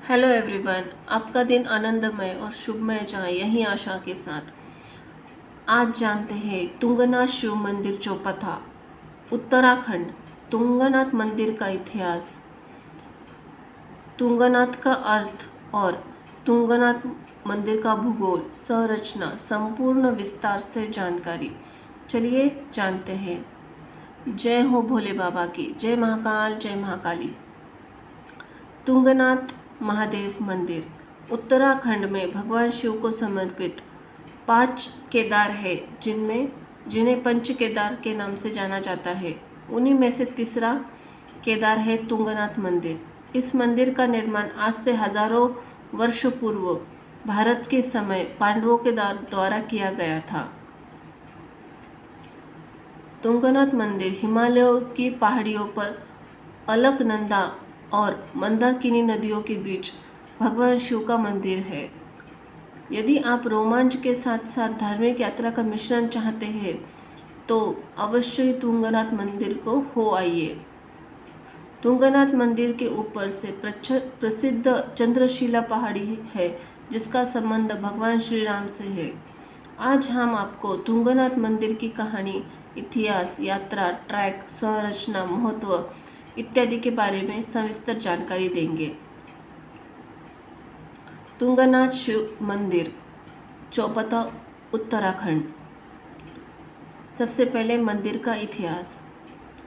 Hello everyone, आपका दिन आनंदमय और शुभमय जाए यही आशा के साथ। आज जानते हैं तुंगनाथ शिव मंदिर चौपथा, उत्तराखंड। तुंगनाथ मंदिर का इतिहास, तुंगनाथ का अर्थ और तुंगनाथ मंदिर का भूगोल, संरचना, संपूर्ण विस्तार से जानकारी। चलिए जानते हैं। जय हो भोले बाबा की, जय महाकाल, जय महाकाली। तुंगनाथ महादेव मंदिर उत्तराखंड में भगवान शिव को समर्पित 5 केदार है, जिन्हें पंच केदार के नाम से जाना जाता है। उन्हीं में से तीसरा केदार है तुंगनाथ मंदिर। इस मंदिर का निर्माण आज से हजारों वर्ष पूर्व भारत के समय पांडवों के द्वारा किया गया था। तुंगनाथ मंदिर हिमालयों की पहाड़ियों पर अलकनंदा और मंदाकिनी नदियों के बीच भगवान शिव का मंदिर है। यदि आप रोमांच के साथ साथ धार्मिक यात्रा का मिश्रण चाहते हैं तो अवश्य ही तुंगनाथ मंदिर को हो आइए। तुंगनाथ मंदिर के ऊपर से प्रसिद्ध चंद्रशिला पहाड़ी है, जिसका संबंध भगवान श्री राम से है। आज हम आपको तुंगनाथ मंदिर की कहानी, इतिहास, यात्रा, ट्रैक, संरचना, महत्व इत्यादि के बारे में सविस्तर जानकारी देंगे। तुंगनाथ शिव मंदिर चौपथा, उत्तराखंड। सबसे पहले मंदिर का इतिहास।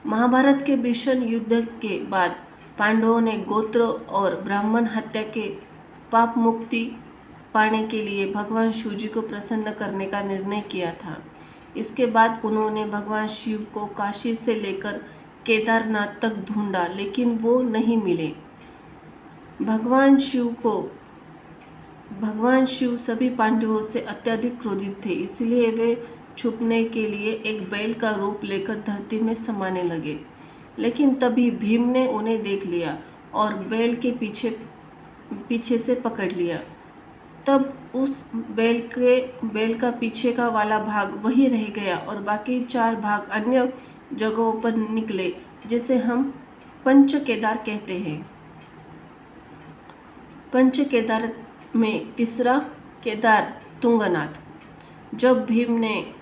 महाभारत के भीषण युद्ध के बाद पांडवों ने गोत्र और ब्राह्मण हत्या के पाप मुक्ति पाने के लिए भगवान शिव जी को प्रसन्न करने का निर्णय किया था। इसके बाद उन्होंने भगवान शिव को काशी से लेकर केदारनाथ तक ढूंढा, लेकिन वो नहीं मिले। भगवान शिव सभी पांडवों से अत्यधिक क्रोधित थे, इसलिए वे छुपने के लिए एक बैल का रूप लेकर धरती में समाने लगे। लेकिन तभी भीम ने उन्हें देख लिया और बैल के पीछे से पकड़ लिया। तब उस बैल का पीछे का वाला भाग वही रह गया और बाकी 4 भाग अन्य जगहों पर निकले, जिसे हम पंच केदार कहते हैं। पंच केदार में तीसरा केदार तुंगनाथ। जब भीम ने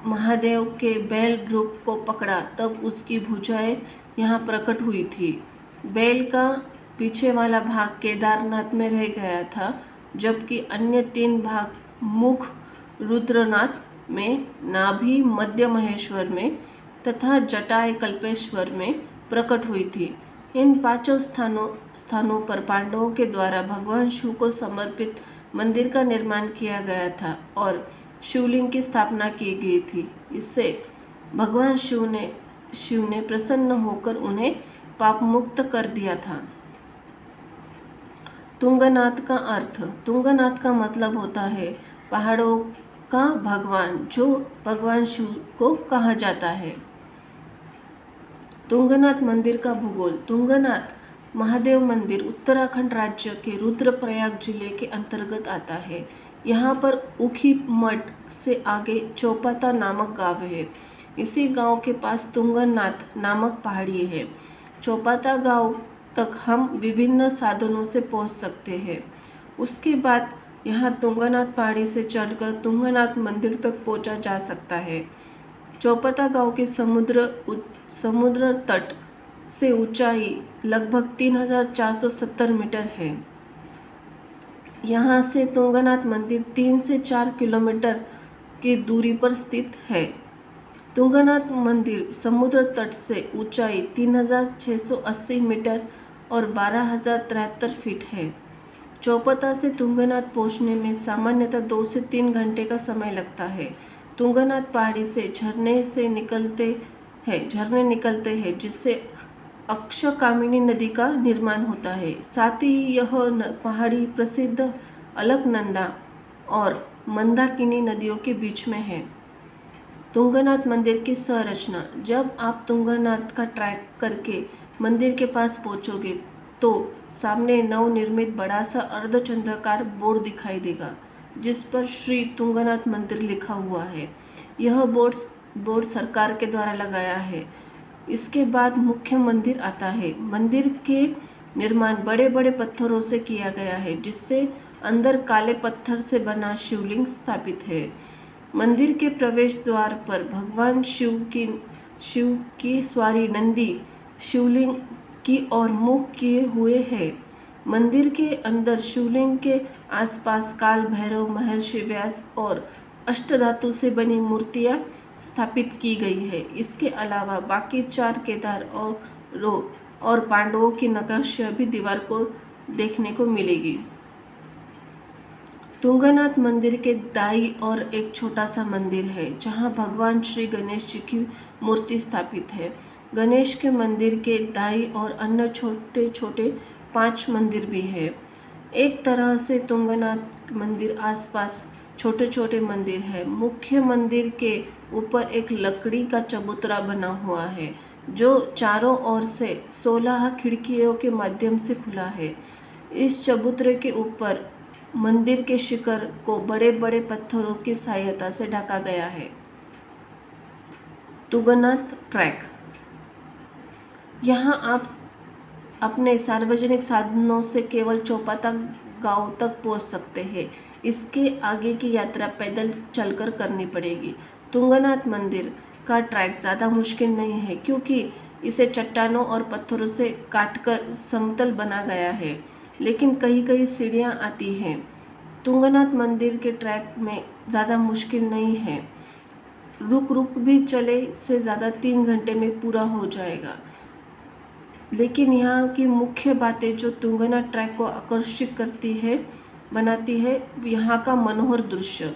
महादेव के बैल रूप को पकड़ा तब उसकी भुजाएं यहाँ प्रकट हुई थी। बैल का पीछे वाला भाग केदारनाथ में रह गया था, जबकि अन्य 3 भाग मुख रुद्रनाथ में, नाभि मध्य महेश्वर में तथा जटाय कल्पेश्वर में प्रकट हुई थी। इन 5 स्थानों पर पांडवों के द्वारा भगवान शिव को समर्पित मंदिर का निर्माण किया गया था और शिवलिंग की स्थापना की गई थी। इससे भगवान शिव ने प्रसन्न होकर उन्हें पाप मुक्त कर दिया था। तुंगनाथ का अर्थ। तुंगनाथ का मतलब होता है पहाड़ों का भगवान, जो भगवान शिव को कहा जाता है। तुंगनाथ मंदिर का भूगोल। तुंगनाथ महादेव मंदिर उत्तराखंड राज्य के रुद्रप्रयाग जिले के अंतर्गत आता है। यहाँ पर ऊखी मठ से आगे चौपथा नामक गांव है। इसी गांव के पास तुंगनाथ नामक पहाड़ी है। चौपथा गांव तक हम विभिन्न साधनों से पहुंच सकते हैं। उसके बाद यहाँ तुंगनाथ पहाड़ी से चढ़कर तुंगनाथ मंदिर तक पहुंचा जा सकता है। चौपथा गांव के समुद्र तट से ऊंचाई लगभग 3470 मीटर है। यहाँ से तुंगनाथ मंदिर 3 से 4 किलोमीटर की दूरी पर स्थित है। तुंगनाथ मंदिर समुद्र तट से ऊंचाई 3680 मीटर और 12073 फीट है। चौपथा से तुंगनाथ पहुंचने में सामान्यतः 2 से 3 घंटे का समय लगता है। तुंगनाथ पहाड़ी से झरने निकलते हैं, जिससे अक्षकामिनी नदी का निर्माण होता है। साथ ही यह पहाड़ी प्रसिद्ध अलकनंदा और मंदाकिनी नदियों के बीच में है। तुंगनाथ मंदिर की संरचना। जब आप तुंगनाथ का ट्रैक करके मंदिर के पास पहुंचोगे तो सामने नवनिर्मित बड़ा सा अर्धचंद्राकार बोर्ड दिखाई देगा, जिस पर श्री तुंगनाथ मंदिर लिखा हुआ है। यह बोर्ड सरकार के द्वारा लगाया है। इसके बाद मुख्य मंदिर आता है। मंदिर के निर्माण बड़े बड़े पत्थरों से किया गया है, जिससे अंदर काले पत्थर से बना शिवलिंग स्थापित है। मंदिर के प्रवेश द्वार पर भगवान शिव की सवारी नंदी शिवलिंग की ओर मुख किए हुए है। मंदिर के अंदर शिवलिंग के आसपास काल भैरव, महर्षि व्यास और अष्टधातु से बनी मूर्तियां स्थापित की गई है। इसके अलावा बाकी 4 केदार और पांडवों की नक्काशियां भी दीवार को देखने को मिलेगी। तुंगनाथ मंदिर के दाईं ओर एक छोटा सा मंदिर है, जहां भगवान श्री गणेश जी की मूर्ति स्थापित है। गणेश के मंदिर के दाईं ओर अन्य छोटे छोटे 5 मंदिर भी है। एक तरह से तुंगनाथ मंदिर आसपास छोटे छोटे मंदिर है। मुख्य मंदिर के ऊपर एक लकड़ी का चबूतरा बना हुआ है, जो चारों ओर से 16 खिड़कियों के माध्यम से खुला है। इस चबूतरे के ऊपर मंदिर के शिखर को बड़े बड़े पत्थरों की सहायता से ढका गया है। तुंगनाथ ट्रैक। यहाँ आप अपने सार्वजनिक साधनों से केवल चौपाता गांव तक पहुँच सकते हैं। इसके आगे की यात्रा पैदल चलकर करनी पड़ेगी। तुंगनाथ मंदिर का ट्रैक ज़्यादा मुश्किल नहीं है, क्योंकि इसे चट्टानों और पत्थरों से काटकर समतल बना गया है, लेकिन कहीं कहीं सीढ़ियाँ आती हैं। तुंगनाथ मंदिर के ट्रैक में ज़्यादा मुश्किल नहीं है। रुक रुक भी चले से ज़्यादा 3 घंटे में पूरा हो जाएगा। लेकिन यहाँ की मुख्य बातें जो तुंगनाथ ट्रैक को आकर्षित बनाती है, यहाँ का मनोहर दृश्य।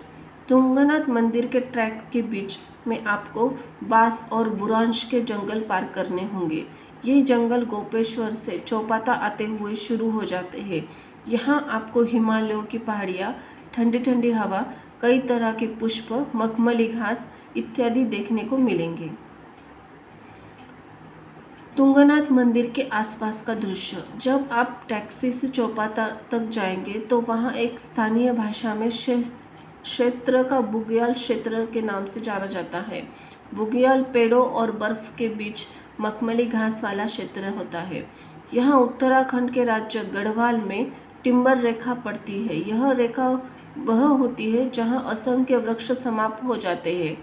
तुंगनाथ मंदिर के ट्रैक के बीच में आपको बांस और बुरांश के जंगल पार करने होंगे। ये जंगल गोपेश्वर से चौपाता आते हुए शुरू हो जाते हैं। यहाँ आपको हिमालयों की पहाड़ियाँ, ठंडी ठंडी हवा, कई तरह के पुष्प, मखमली घास इत्यादि देखने को मिलेंगे। तुंगनाथ मंदिर के आसपास का दृश्य। जब आप टैक्सी से चौपाता तक जाएंगे तो वहाँ एक स्थानीय भाषा में क्षेत्र का बुग्याल क्षेत्र के नाम से जाना जाता है। बुग्याल पेड़ों और बर्फ के बीच मखमली घास वाला क्षेत्र होता है। यहाँ उत्तराखंड के राज्य गढ़वाल में टिम्बर रेखा पड़ती है। यह रेखा वह होती है जहाँ असंख्य वृक्ष समाप्त हो जाते हैं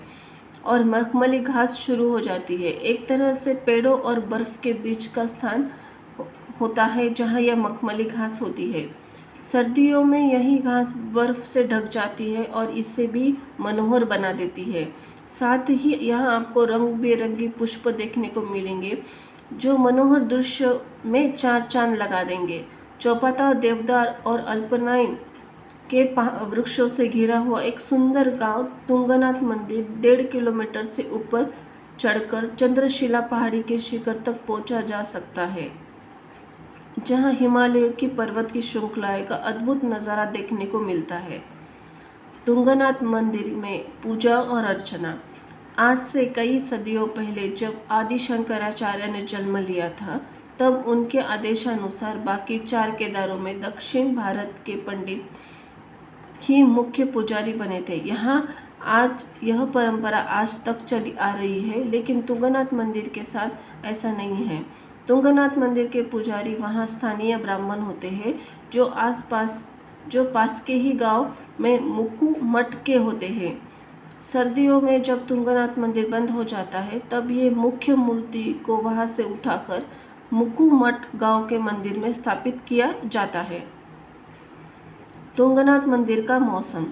और मखमली घास शुरू हो जाती है। एक तरह से पेड़ों और बर्फ के बीच का स्थान होता है जहाँ यह मखमली घास होती है। सर्दियों में यही घास बर्फ से ढक जाती है और इसे भी मनोहर बना देती है। साथ ही यहाँ आपको रंग बिरंगी पुष्प देखने को मिलेंगे, जो मनोहर दृश्य में 4 चांद लगा देंगे। चौपाता देवदार और अल्पनाइन के वृक्षों से घिरा हुआ एक सुंदर गांव तुंगनाथ मंदिर 1.5 किलोमीटर से ऊपर चढ़कर चंद्रशिला पहाड़ी के शिखर तक पहुंचा जा सकता है, जहां हिमालय की पर्वत की श्रृंखलाएं का अद्भुत नज़ारा देखने को मिलता है। तुंगनाथ मंदिर में पूजा और अर्चना। आज से कई सदियों पहले जब आदि शंकराचार्य ने जन्म लिया था, तब उनके आदेशानुसार बाकी 4 केदारों में दक्षिण भारत के पंडित ही मुख्य पुजारी बने थे। यह परंपरा आज तक चली आ रही है, लेकिन तुंगनाथ मंदिर के साथ ऐसा नहीं है। तुंगनाथ मंदिर के पुजारी वहाँ स्थानीय ब्राह्मण होते हैं, जो पास के ही गांव में मुक्कू मठ के होते हैं। सर्दियों में जब तुंगनाथ मंदिर बंद हो जाता है, तब ये मुख्य मूर्ति को वहाँ से उठाकर मुक्कू मठ गांव के मंदिर में स्थापित किया जाता है। तुंगनाथ मंदिर का मौसम।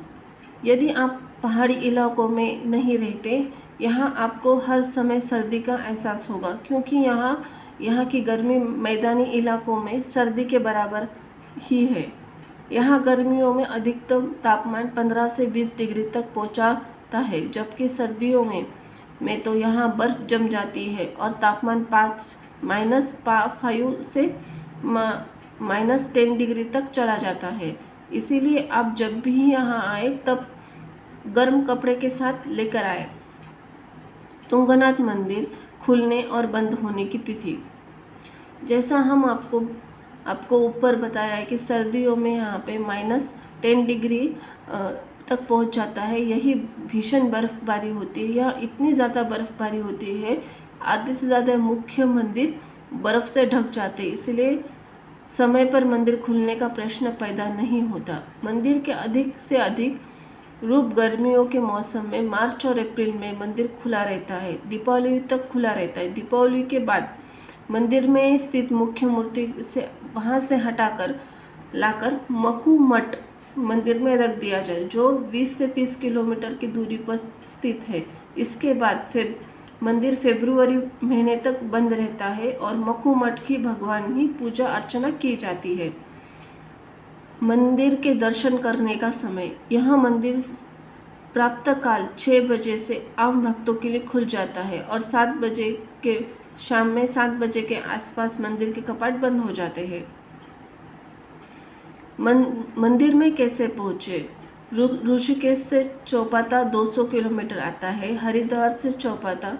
यदि आप पहाड़ी इलाकों में नहीं रहते, यहाँ आपको हर समय सर्दी का एहसास होगा, क्योंकि यहाँ की गर्मी मैदानी इलाकों में सर्दी के बराबर ही है। यहाँ गर्मियों में अधिकतम तापमान 15 से 20 डिग्री तक पहुँचता है, जबकि सर्दियों में तो यहाँ बर्फ़ जम जाती है और तापमान -5 से -10 डिग्री तक चला जाता है। इसीलिए आप जब भी यहाँ आए तब गर्म कपड़े के साथ लेकर आए। तुंगनाथ मंदिर खुलने और बंद होने की तिथि। जैसा हम आपको ऊपर बताया है कि सर्दियों में यहाँ पे -10 डिग्री तक पहुँच जाता है। यही भीषण बर्फबारी होती है। यहाँ इतनी ज़्यादा बर्फबारी होती है, आधे से ज़्यादा मुख्य मंदिर बर्फ़ से ढक जाते हैं। इसलिए समय पर मंदिर खुलने का प्रश्न पैदा नहीं होता। मंदिर के अधिक से अधिक रूप गर्मियों के मौसम में मार्च और अप्रैल में मंदिर खुला रहता है, दीपावली तक खुला रहता है। दीपावली के बाद मंदिर में स्थित मुख्य मूर्ति से वहाँ से हटाकर लाकर मक्कू मठ मंदिर में रख दिया जाए, जो 20 से 30 किलोमीटर की दूरी पर स्थित है। इसके बाद फिर मंदिर फरवरी महीने तक बंद रहता है और मक्कू मठ की भगवान की पूजा अर्चना की जाती है। मंदिर के दर्शन करने का समय, यह मंदिर प्रातःकाल 6 बजे से आम भक्तों के लिए खुल जाता है और 7 बजे के शाम में 7 बजे के आसपास मंदिर के कपाट बंद हो जाते हैं। मंदिर में कैसे पहुँचे? ऋषिकेश से चौपाता 200 किलोमीटर आता है, हरिद्वार से चौपाता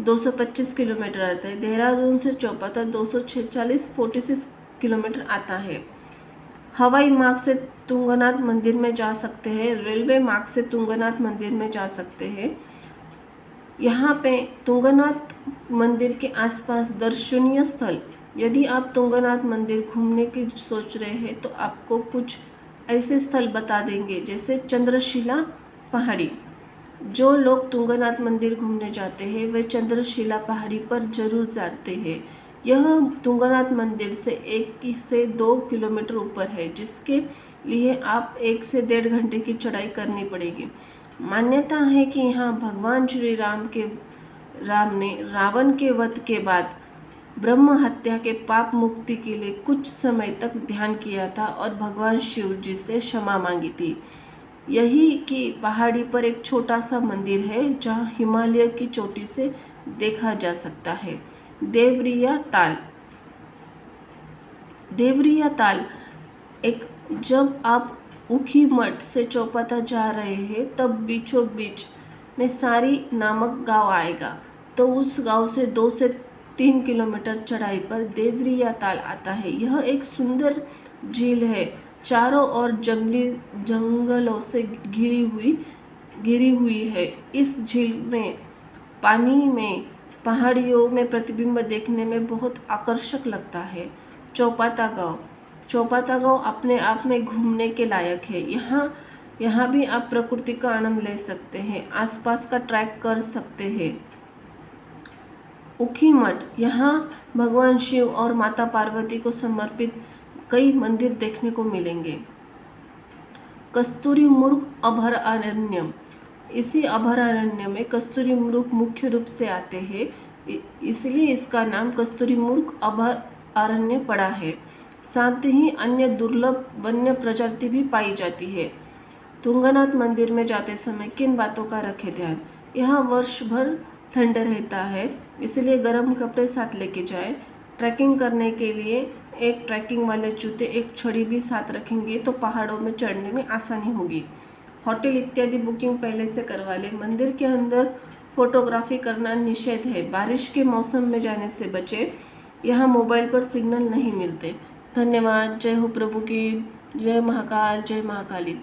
225 किलोमीटर आता है, देहरादून से चौपाता 246 किलोमीटर आता है। हवाई मार्ग से तुंगनाथ मंदिर में जा सकते हैं, रेलवे मार्ग से तुंगनाथ मंदिर में जा सकते हैं। यहाँ पे तुंगनाथ मंदिर के आसपास दर्शनीय स्थल, यदि आप तुंगनाथ मंदिर घूमने की सोच रहे हैं तो आपको कुछ ऐसे स्थल बता देंगे, जैसे चंद्रशिला पहाड़ी। जो लोग तुंगनाथ मंदिर घूमने जाते हैं वे चंद्रशिला पहाड़ी पर जरूर जाते हैं। यह तुंगनाथ मंदिर से 1 से 2 किलोमीटर ऊपर है, जिसके लिए आप 1 से 1.5 घंटे की चढ़ाई करनी पड़ेगी। मान्यता है कि यहाँ भगवान श्री राम ने रावण के वध के बाद ब्रह्म हत्या के पाप मुक्ति के लिए कुछ समय तक ध्यान किया था और भगवान शिव जी से क्षमा मांगी थी। यही की पहाड़ी पर एक छोटा सा मंदिर है जहाँ हिमालय की चोटी से देखा जा सकता है। देवरिया ताल एक, जब आप ऊखी मठ से चौपाता जा रहे हैं तब बीचों बीच में सारी नामक गांव आएगा, तो उस गांव से 2 से 3 किलोमीटर चढ़ाई पर देवरिया ताल आता है। यह एक सुंदर झील है, चारों ओर जंगलों से घिरी हुई है। इस झील में पानी में पहाड़ियों में प्रतिबिंब देखने में बहुत आकर्षक लगता है। चौपाता गांव अपने आप में घूमने के लायक है। यहाँ भी आप प्रकृति का आनंद ले सकते हैं, आसपास का ट्रैक कर सकते हैं। ऊखी मठ, यहाँ भगवान शिव और माता पार्वती को समर्पित कई मंदिर देखने को मिलेंगे। कस्तूरी मृग अभयारण्य, इसी अभयारण्य में कस्तूरी मृग मुख्य रूप से आते हैं, इसलिए इसका नाम कस्तूरी मृग अभयारण्य पड़ा है। साथ ही अन्य दुर्लभ वन्य प्रजाति भी पाई जाती है। तुंगनाथ मंदिर में जाते समय किन बातों का रखें ध्यान? यहाँ वर्ष भर ठंड रहता है, इसलिए गर्म कपड़े साथ लेके जाएं। ट्रैकिंग करने के लिए एक ट्रैकिंग वाले जूते, एक छड़ी भी साथ रखेंगे तो पहाड़ों में चढ़ने में आसानी होगी। होटल इत्यादि बुकिंग पहले से करवा लें। मंदिर के अंदर फोटोग्राफी करना निषेध है। बारिश के मौसम में जाने से बचें, यहाँ मोबाइल पर सिग्नल नहीं मिलते। धन्यवाद। जय हो प्रभु की, जय महाकाल, जय महाकाली।